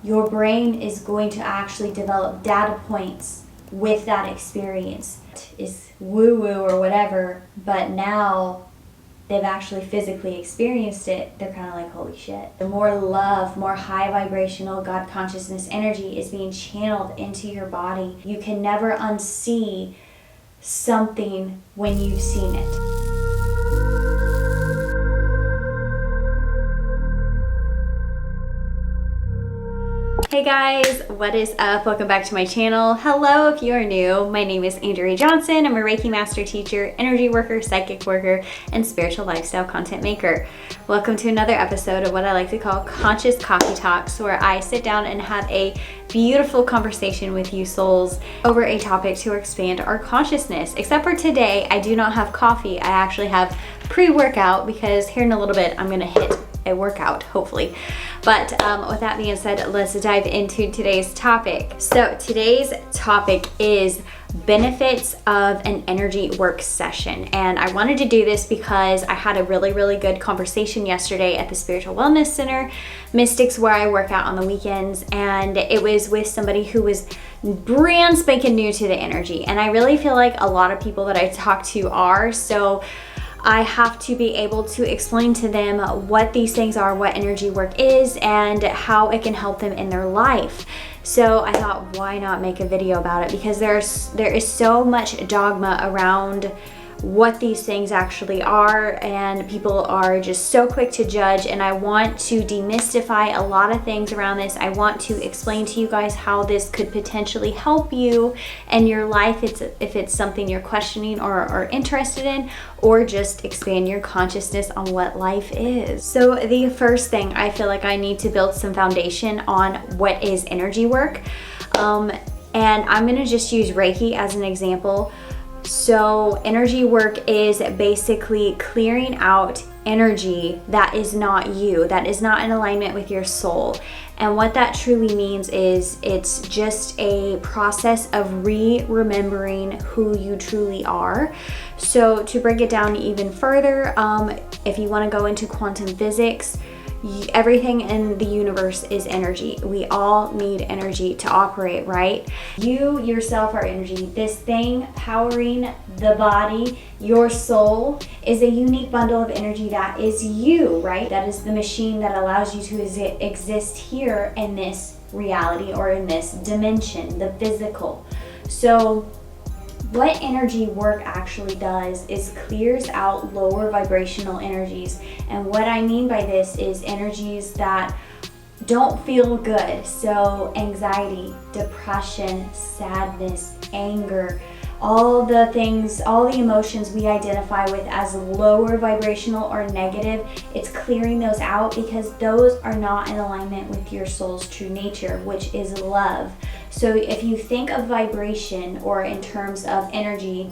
your brain is going to actually develop data points with that experience. It's woo-woo or whatever, but now they've actually physically experienced it, they're kind of like, holy shit. The more love, more high vibrational God consciousness energy is being channeled into your body. You can never unsee something when you've seen it. Hey guys, what is up? Welcome back to my channel. Hello if you are new. My name is Andrea Johnson. I'm a Reiki master teacher, energy worker, psychic worker, and spiritual lifestyle content maker. Welcome to another episode of what I like to call Conscious Coffee Talks, where I sit down and have a beautiful conversation with you souls over a topic to expand our consciousness. Except for today, I do not have coffee. I actually have pre-workout because here in a little bit, I'm gonna hit a workout, hopefully. But with that being said, let's dive into today's topic. So today's topic is benefits of an energy work session. And I wanted to do this because I had a really good conversation yesterday at the Spiritual Wellness Center, Mystics, where I work out on the weekends. And it was with somebody who was brand spanking new to the energy. And I really feel like a lot of people that I talk to are. So I have to be able to explain to them what these things are, what energy work is, and how it can help them in their life. So I thought, why not make a video about it? Because there is so much dogma around what these things actually are, and people are just so quick to judge, and I want to demystify a lot of things around this. I want to explain to you guys how this could potentially help you in your life if it's something you're questioning or are interested in, or just expand your consciousness on what life is. So the first thing, I feel like I need to build some foundation on what is energy work, and I'm going to just use Reiki as an example. So energy work is basically clearing out energy that is not you, that is not in alignment with your soul. And what that truly means is it's just a process of remembering who you truly are. So to break it down even further, if you want to go into quantum physics, everything in the universe is energy. We all need energy to operate, right? You yourself are energy. This thing powering the body, your soul, is a unique bundle of energy that is you, right? That is the machine that allows you to exist here in this reality or in this dimension, the physical. So what energy work actually does is clears out lower vibrational energies. And what I mean by this is energies that don't feel good. So anxiety, depression, sadness, anger, all the things, all the emotions we identify with as lower vibrational or negative, it's clearing those out because those are not in alignment with your soul's true nature, which is love. So if you think of vibration or in terms of energy,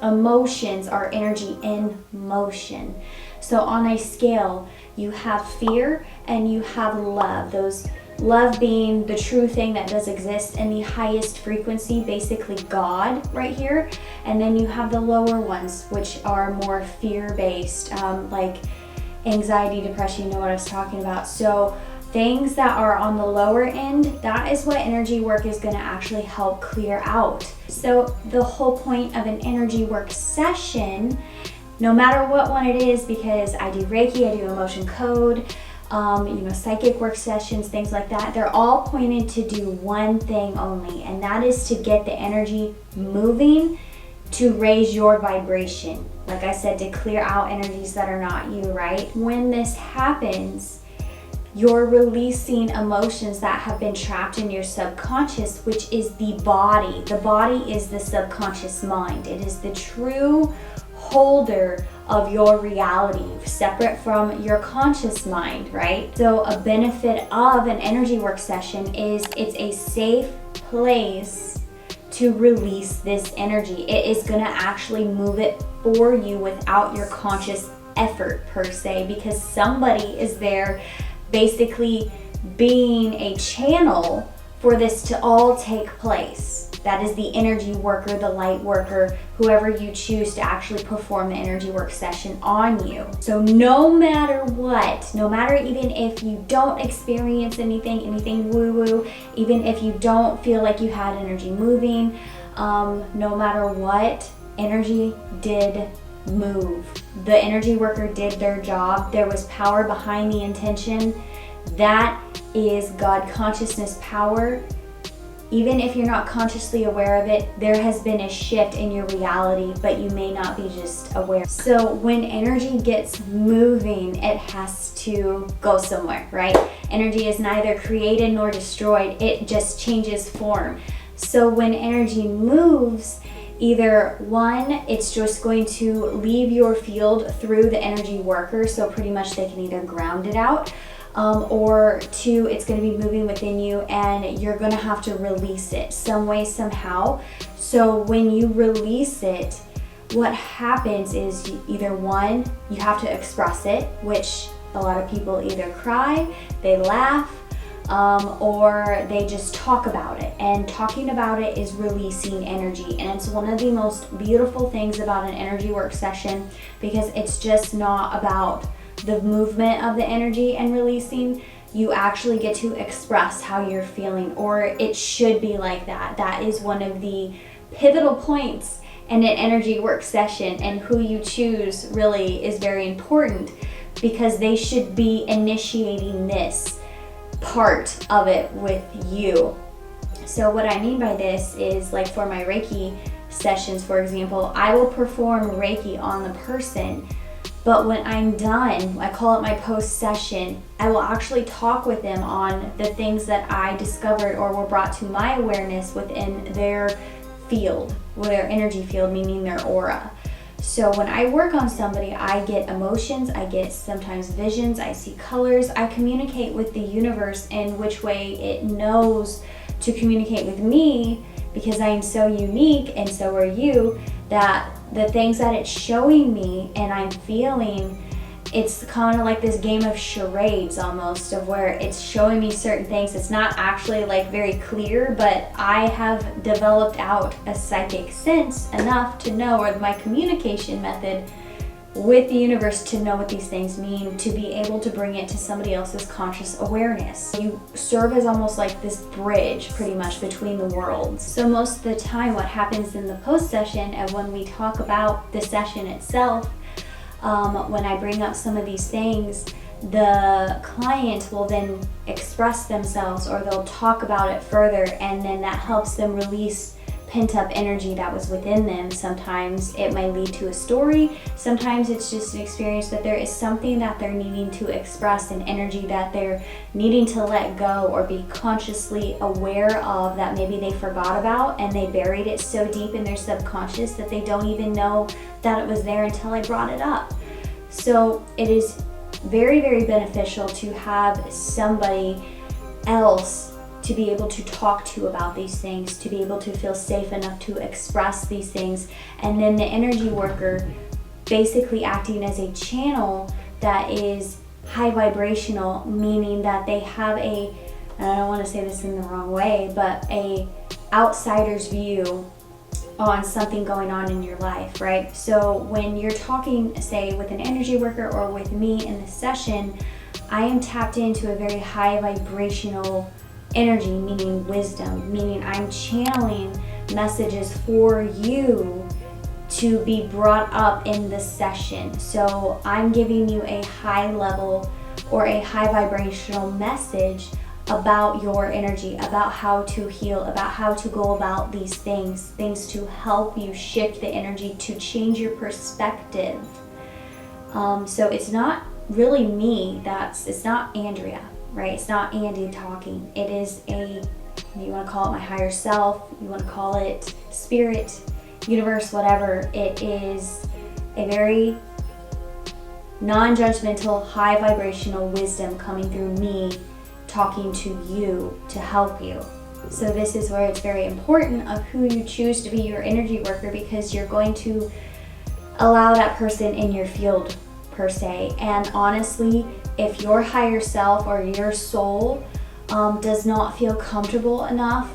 emotions are energy in motion. So on a scale, you have fear and you have love. Those love being the true thing that does exist in the highest frequency, basically God right here. And then you have the lower ones, which are more fear-based, like anxiety, depression, you know what I was talking about. So things that are on the lower end, that is what energy work is going to actually help clear out. So the whole point of an energy work session, no matter what one it is, because I do Reiki, I do emotion code, psychic work sessions, things like that, they're all pointed to do one thing only, and that is to get the energy moving to raise your vibration. Like I said, to clear out energies that are not you, right? When this happens, you're releasing emotions that have been trapped in your subconscious, which is the body. The body is the subconscious mind. It is the true holder of your reality, separate from your conscious mind, right? So a benefit of an energy work session is it's a safe place to release this energy. It is going to actually move it for you without your conscious effort per se, because somebody is there basically being a channel for this to all take place. That is the energy worker, the light worker, whoever you choose to actually perform the energy work session on you. So no matter what, no matter even if you don't experience anything woo-woo, even if you don't feel like you had energy moving, no matter what, energy did move. The energy worker did their job. There was power behind the intention. That is God consciousness power. Even if you're not consciously aware of it, there has been a shift in your reality, but you may not be just aware. So when energy gets moving, it has to go somewhere, right? Energy is neither created nor destroyed. It just changes form. So when energy moves, either one, it's just going to leave your field through the energy worker, so pretty much they can either ground it out, or two, it's going to be moving within you and you're going to have to release it some way, somehow. So when you release it, what happens is either one, you have to express it, which a lot of people either cry, they laugh, or they just talk about it. And talking about it is releasing energy. And it's one of the most beautiful things about an energy work session, because it's just not about the movement of the energy and releasing. You actually get to express how you're feeling, or it should be like that. That is one of the pivotal points in an energy work session, and who you choose really is very important, because they should be initiating this part of it with you. So what I mean by this is, like for my Reiki sessions, for example, I will perform Reiki on the person, but when I'm done, I call it my post-session, I will actually talk with them on the things that I discovered or were brought to my awareness within their field, their energy field, meaning their aura. So when I work on somebody, I get emotions, I get sometimes visions, I see colors, I communicate with the universe in which way it knows to communicate with me, because I am so unique and so are you, that the things that it's showing me and I'm feeling, it's kind of like this game of charades almost, of where it's showing me certain things. It's not actually like very clear, but I have developed out a psychic sense enough to know, or my communication method with the universe to know what these things mean, to be able to bring it to somebody else's conscious awareness. You serve as almost like this bridge pretty much between the worlds. So most of the time what happens in the post session, and when we talk about the session itself, when I bring up some of these things, the client will then express themselves, or they'll talk about it further, and then that helps them release pent-up energy that was within them. Sometimes it might lead to a story, sometimes it's just an experience, that there is something that they're needing to express, an energy that they're needing to let go or be consciously aware of, that maybe they forgot about and they buried it so deep in their subconscious that they don't even know that it was there until I brought it up. So it is very, very beneficial to have somebody else to be able to talk to about these things, to be able to feel safe enough to express these things. And then the energy worker basically acting as a channel that is high vibrational, meaning that they have a, and I don't want to say this in the wrong way, but a outsider's view on something going on in your life, right? So when you're talking, say, with an energy worker or with me in the session, I am tapped into a very high vibrational energy, meaning wisdom, meaning I'm channeling messages for you to be brought up in the session. So I'm giving you a high level or a high vibrational message about your energy, about how to heal, about how to go about these things to help you shift the energy, to change your perspective. So it's not really me, it's not Andrea, right? It's not Andy talking. It is you want to call it my higher self, you want to call it spirit, universe, whatever. It is a very non-judgmental, high vibrational wisdom coming through me, talking to you to help you. So this is where it's very important of who you choose to be your energy worker, because you're going to allow that person in your field per se. And honestly, if your higher self or your soul does not feel comfortable enough,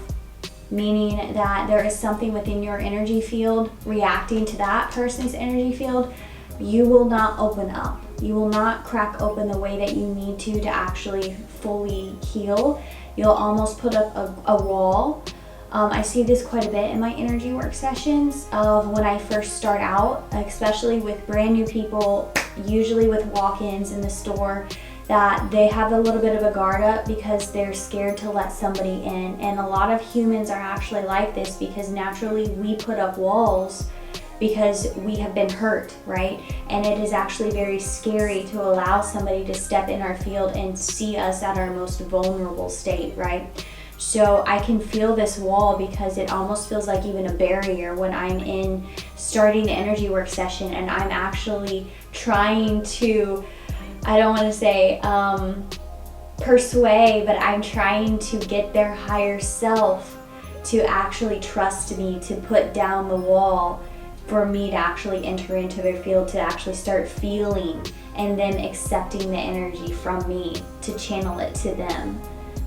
meaning that there is something within your energy field reacting to that person's energy field, you will not open up. You will not crack open the way that you need to actually fully heal. You'll almost put up a wall. I see this quite a bit in my energy work sessions of when I first start out, especially with brand new people, usually with walk-ins in the store, that they have a little bit of a guard up because they're scared to let somebody in. And a lot of humans are actually like this because naturally we put up walls because we have been hurt, right? And it is actually very scary to allow somebody to step in our field and see us at our most vulnerable state, right? So I can feel this wall because it almost feels like even a barrier when I'm in starting the energy work session and I'm actually trying to, I don't want to say persuade, but I'm trying to get their higher self to actually trust me, to put down the wall for me to actually enter into their field, to actually start feeling and then accepting the energy from me to channel it to them.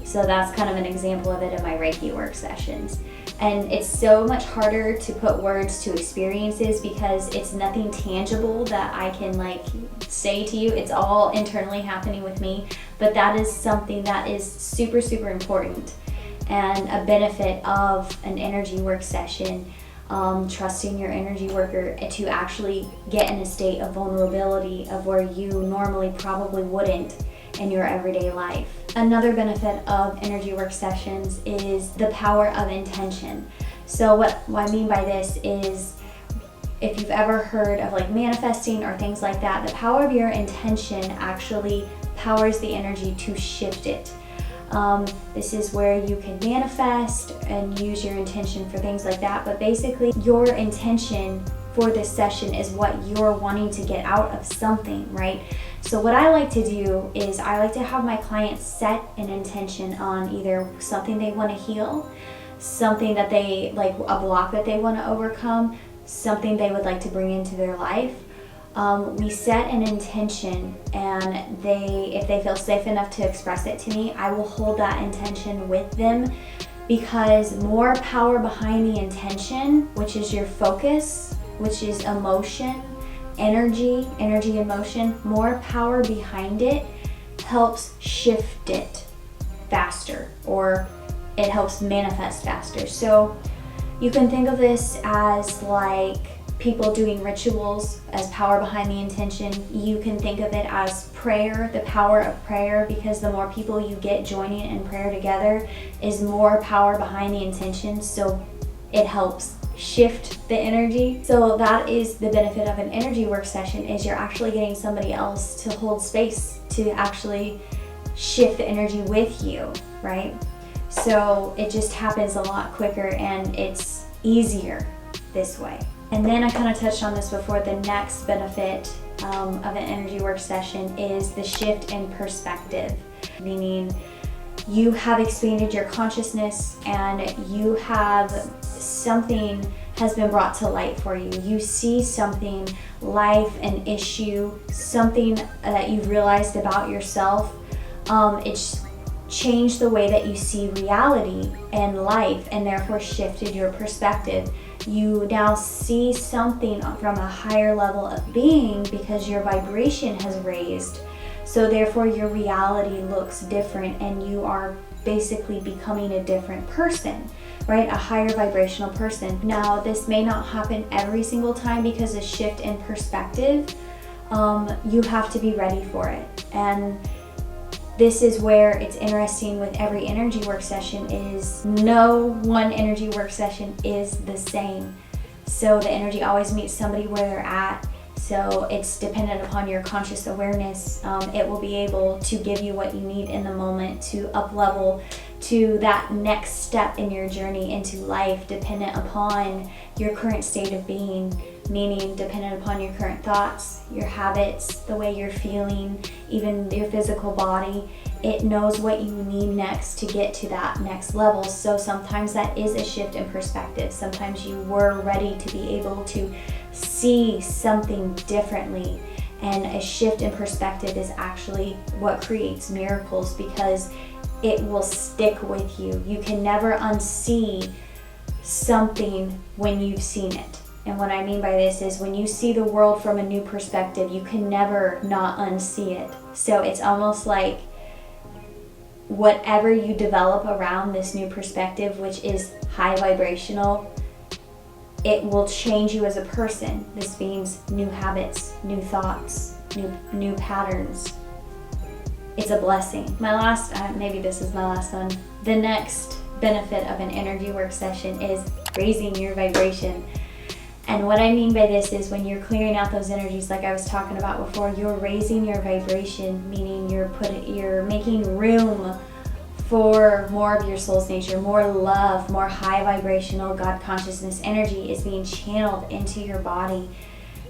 So that's kind of an example of it in my Reiki work sessions. And it's so much harder to put words to experiences because it's nothing tangible that I can like say to you. It's all internally happening with me. But that is something that is super, super important and a benefit of an energy work session. Trusting your energy worker to actually get in a state of vulnerability of where you normally probably wouldn't in your everyday life. Another benefit of energy work sessions is the power of intention. So what I mean by this is, if you've ever heard of like manifesting or things like that, the power of your intention actually powers the energy to shift it. This is where you can manifest and use your intention for things like that, but basically your intention for this session is what you're wanting to get out of something, right? So what I like to do is I like to have my clients set an intention on either something they want to heal, something that they like, a block that they want to overcome, something they would like to bring into their life. We set an intention, and if they feel safe enough to express it to me, I will hold that intention with them, because more power behind the intention, which is your focus, which is emotion, energy and motion, more power behind it helps shift it faster, or it helps manifest faster. So you can think of this as like people doing rituals as power behind the intention. You can think of it as prayer, the power of prayer, because the more people you get joining in prayer together is more power behind the intention, so it helps shift the energy. So that is the benefit of an energy work session, is you're actually getting somebody else to hold space to actually shift the energy with you, right? So it just happens a lot quicker and it's easier this way. And then I kind of touched on this before, the next benefit of an energy work session is the shift in perspective, meaning you have expanded your consciousness and you have something has been brought to light for you. You see something, life, an issue, something that you've realized about yourself. It's changed the way that you see reality and life, and therefore shifted your perspective. You now see something from a higher level of being because your vibration has raised. So therefore your reality looks different and you are basically becoming a different person, right? A higher vibrational person. Now this may not happen every single time because a shift in perspective, you have to be ready for it. And this is where it's interesting with every energy work session is no one energy work session is the same. So the energy always meets somebody where they're at. So it's dependent upon your conscious awareness. It will be able to give you what you need in the moment to up level to that next step in your journey into life, dependent upon your current state of being, meaning dependent upon your current thoughts, your habits, the way you're feeling, even your physical body. It knows what you need next to get to that next level. So sometimes that is a shift in perspective. Sometimes you were ready to be able to see something differently, and a shift in perspective is actually what creates miracles, because it will stick with you. You can never unsee something when you've seen it. And what I mean by this is when you see the world from a new perspective, you can never not unsee it. So it's almost like whatever you develop around this new perspective, which is high vibrational, it will change you as a person. This means new habits, new thoughts, new patterns. It's a blessing. My last, maybe this is my last one. The next benefit of an energy work session is raising your vibration. And what I mean by this is when you're clearing out those energies like I was talking about before, you're raising your vibration, meaning you're making room for more of your soul's nature, more love, more high vibrational God consciousness energy is being channeled into your body.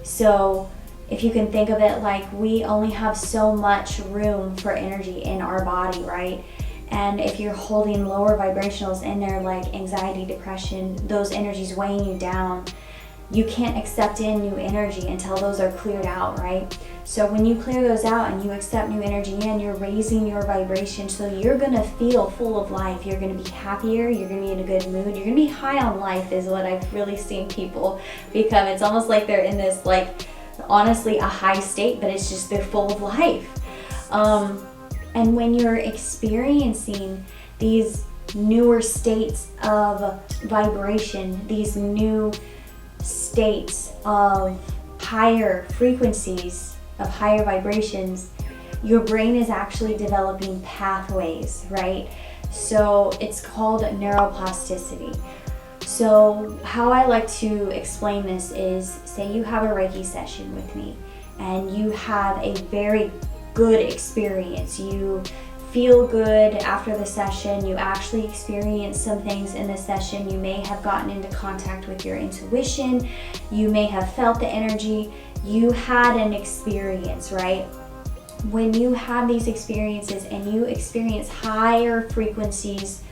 So if you can think of it like we only have so much room for energy in our body, right? And if you're holding lower vibrationals in there like anxiety, depression, those energies weighing you down, you can't accept in new energy until those are cleared out, right? So when you clear those out and you accept new energy in, you're raising your vibration, so you're gonna feel full of life. You're gonna be happier, you're gonna be in a good mood, you're gonna be high on life is what I've really seen people become. It's almost like they're in this, like, honestly, a high state, but it's just they're full of life. And when you're experiencing these newer states of vibration, these new states of higher frequencies, of higher vibrations, your brain is actually developing pathways, right? So it's called neuroplasticity. So how I like to explain this is, say you have a Reiki session with me and you have a very good experience. You feel good after the session, you actually experience some things in the session, you may have gotten into contact with your intuition, you may have felt the energy, you had an experience, right? When you have these experiences and you experience higher frequencies,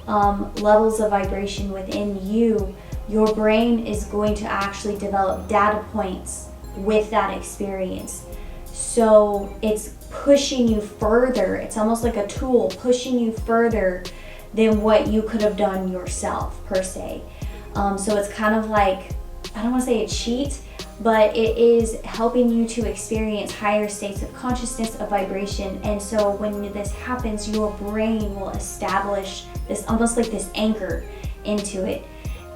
levels of vibration within you, your brain is going to actually develop data points with that experience. So it's pushing you further. It's almost like a tool pushing you further than what you could have done yourself, per se. So it's kind of like, I don't want to say a cheat, but it is helping you to experience higher states of consciousness, of vibration. And so when this happens, your brain will establish this, almost like this anchor into it.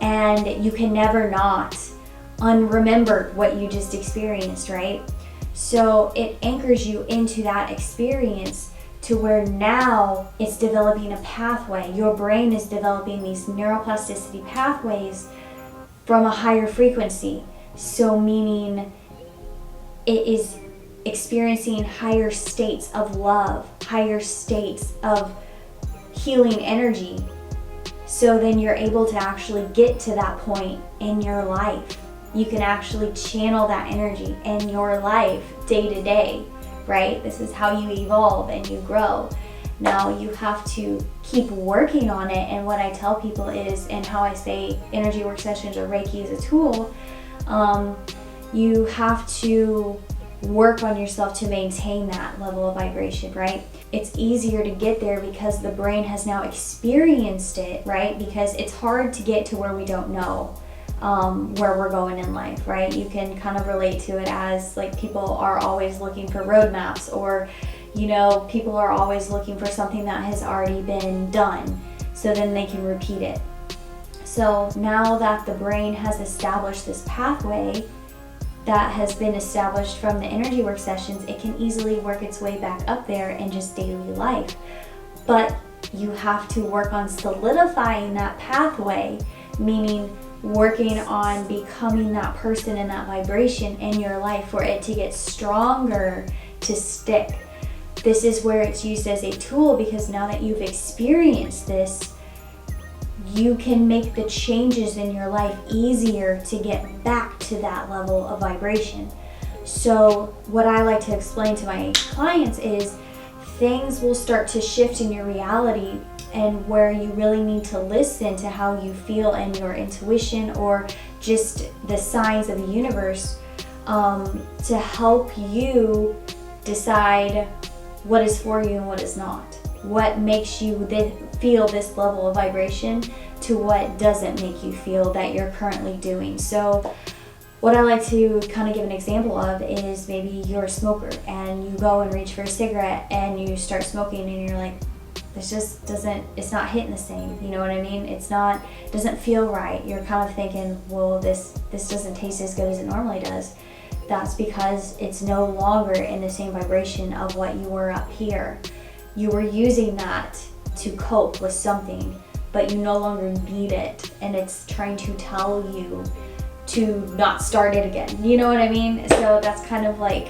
And you can never not unremember what you just experienced, right? So it anchors you into that experience to where now it's developing a pathway. Your brain is developing these neuroplasticity pathways from a higher frequency. So meaning it is experiencing higher states of love, higher states of healing energy. So then you're able to actually get to that point in your life. You can actually channel that energy in your life day to day, right? This is how you evolve and you grow. Now you have to keep working on it, and what I tell people is, and how I say energy work sessions or Reiki is a tool, you have to work on yourself to maintain that level of vibration, right? It's easier to get there because the brain has now experienced it, right? Because it's hard to get to where we don't know where we're going in life, right? You can kind of relate to it as like people are always looking for roadmaps, or people are always looking for something that has already been done, so then they can repeat it. So now that the brain has established this pathway that has been established from the energy work sessions, it can easily work its way back up there in just daily life. But you have to work on solidifying that pathway, meaning working on becoming that person and that vibration in your life for it to get stronger, to stick. This is where it's used as a tool, because now that you've experienced this, you can make the changes in your life easier to get back to that level of vibration. So what I like to explain to my clients is things will start to shift in your reality, and where you really need to listen to how you feel and your intuition, or just the signs of the universe, to help you decide what is for you and what is not. what makes you feel this level of vibration to what doesn't make you feel that you're currently doing. So what I like to kind of give an example of is maybe you're a smoker and you go and reach for a cigarette and you start smoking and you're like, this just doesn't, it's not hitting the same, you know what I mean? It's not, doesn't feel right. You're kind of thinking, well, this doesn't taste as good as it normally does. That's because it's no longer in the same vibration of what you were up here. You were using that to cope with something, but you no longer need it, and it's trying to tell you to not start it again. You know what I mean? So that's kind of like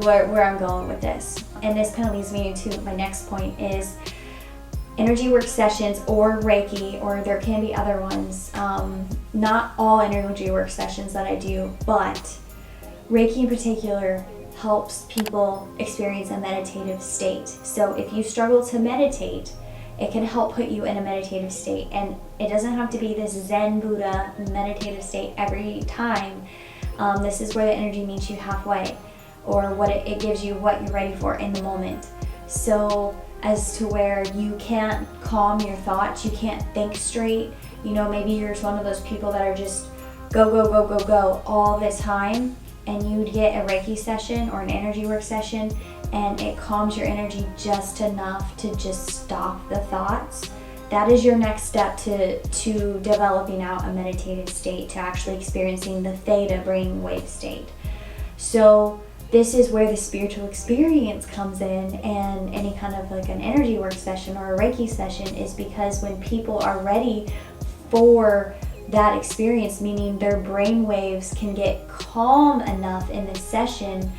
where I'm going with this. And this kind of leads me into my next point is energy work sessions or Reiki, or there can be other ones. Not all energy work sessions that I do, but Reiki in particular helps people experience a meditative state. So if you struggle to meditate, it can help put you in a meditative state. And it doesn't have to be this Zen Buddha meditative state every time. This is where the energy meets you halfway, or what it gives you what you're ready for in the moment. So as to where you can't calm your thoughts, you can't think straight. You know, maybe you're one of those people that are just go all the time, and you'd get a Reiki session or an energy work session and it calms your energy just enough to just stop the thoughts. That is your next step to developing out a meditative state, to actually experiencing the theta brainwave state. So this is where the spiritual experience comes in, and any kind of like an energy work session or a Reiki session is because when people are ready for that experience, meaning their brain waves can get calm enough in the session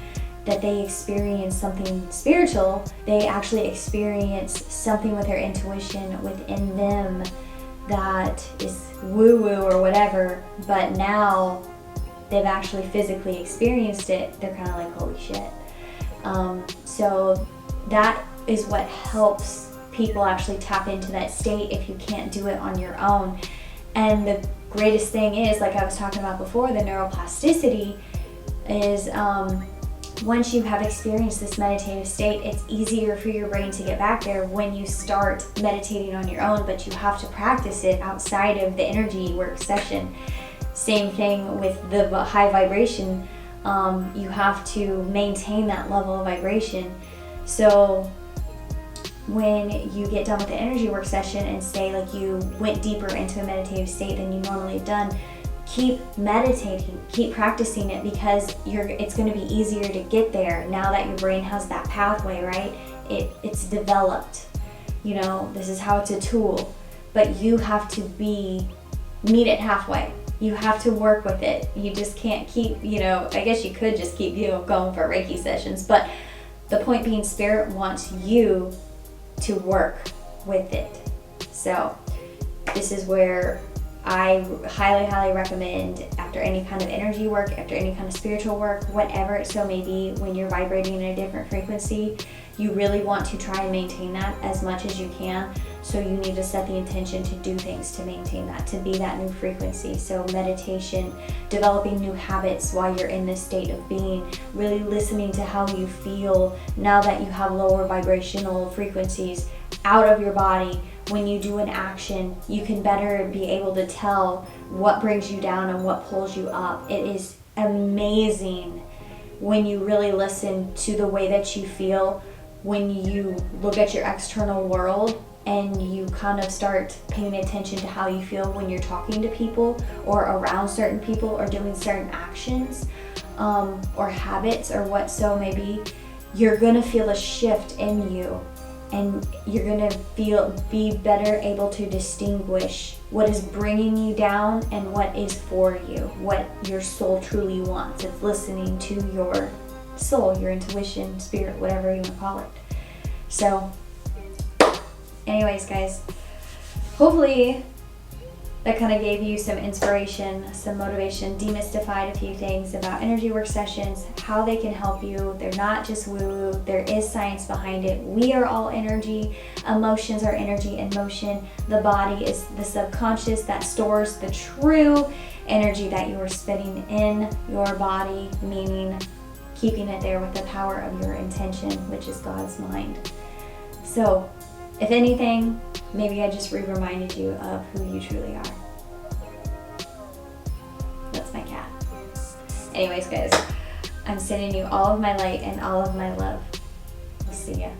that they experience something spiritual, they actually experience something with their intuition within them that is woo-woo or whatever, but now they've actually physically experienced it. They're kind of like, holy shit. So that is what helps people actually tap into that state if you can't do it on your own. And the greatest thing is, like I was talking about before, the neuroplasticity is once you have experienced this meditative state, it's easier for your brain to get back there when you start meditating on your own, but you have to practice it outside of the energy work session. Same thing with the high vibration. You have to maintain that level of vibration. So when you get done with the energy work session and say like you went deeper into a meditative state than you normally have done, keep meditating, keep practicing it, because it's going to be easier to get there now that your brain has that pathway, right? It's developed. You know, this is how it's a tool, but you have to meet it halfway. You have to work with it. You just can't keep, I guess you could just keep going for Reiki sessions, but the point being, Spirit wants you to work with it. So this is where I highly recommend, after any kind of energy work, after any kind of spiritual work, whatever it so may be, when you're vibrating in a different frequency, you really want to try and maintain that as much as you can. So you need to set the intention to do things to maintain that, to be that new frequency. So meditation, developing new habits while you're in this state of being, really listening to how you feel now that you have lower vibrational frequencies out of your body. When you do an action, you can better be able to tell what brings you down and what pulls you up. It is amazing when you really listen to the way that you feel, when you look at your external world and you kind of start paying attention to how you feel when you're talking to people or around certain people or doing certain actions or habits or what so may be, you're going to feel a shift in you. And you're going to be better able to distinguish what is bringing you down and what is for you, what your soul truly wants. It's listening to your soul, your intuition, spirit, whatever you want to call it. So, anyways, guys, hopefully that kind of gave you some inspiration, some motivation, demystified a few things about energy work sessions, how they can help you. They're not just woo-woo. There is science behind it. We are all energy. Emotions are energy in motion. The body is the subconscious that stores the true energy that you are spinning in your body, meaning keeping it there with the power of your intention, which is God's mind. So, if anything, maybe I just reminded you of who you truly are. That's my cat. Anyways, guys, I'm sending you all of my light and all of my love. We'll see ya.